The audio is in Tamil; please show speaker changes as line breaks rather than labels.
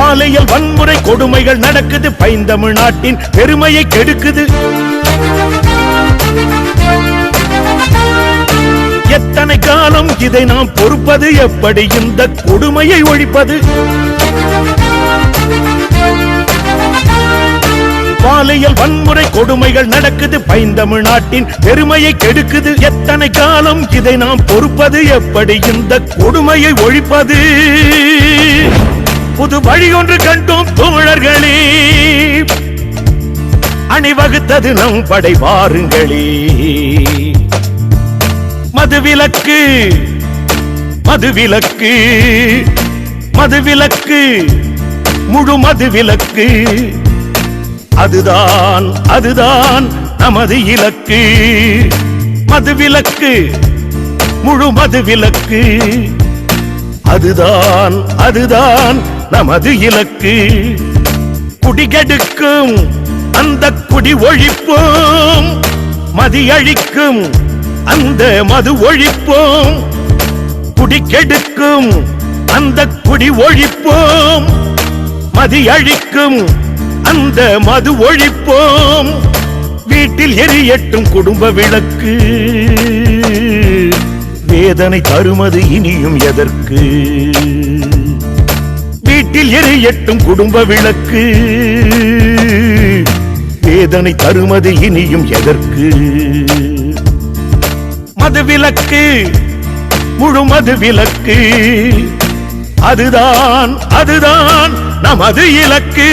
பாலியல் வன்முறை கொடுமைகள் நடக்குது பைந்தமிழ்நாட்டின் பெருமையை கெடுக்குது எத்தனை காலம் இதை நாம் பொறுப்பது எப்படி இந்த கொடுமையை ஒழிப்பது பாலியல் வன்முறை கொடுமைகள் நடக்குது பைந்தமிழ்நாட்டின் பெருமையை கெடுக்குது எத்தனை காலம் இதை நாம் பொறுப்பது எப்படி இந்த கொடுமையை ஒழிப்பது புது வழி ஒன்று கண்டோம் தோழர்களே அணிவகுத்தது நம் படை வாருங்களே மதுவிலக்கு மதுவிலக்கு மதுவிலக்கு முழு மதுவிலக்கு அதுதான் அதுதான் நமது இலக்கு மதுவிலக்கு முழு மதுவிலக்கு அதுதான் அதுதான் நமது இலக்கு குடிகெடுக்கும் அந்த குடி ஒழிப்போம் மதியழிக்கும் அந்த மது ஒழிப்போம் குடிகெடுக்கும் அந்த குடி ஒழிப்போம் மதியழிக்கும் அந்த மது ஒழிப்போம் வீட்டில் எரியட்டும் குடும்ப விளக்கு வேதனை தருமது இனியும் எதற்கு வீட்டில் எரியட்டும் குடும்ப விளக்கு வேதனை தருமது இனியும் எதற்கு மதுவிலக்கு முழு மதுவிலக்கு அதுதான் அதுதான் நமது இலக்கு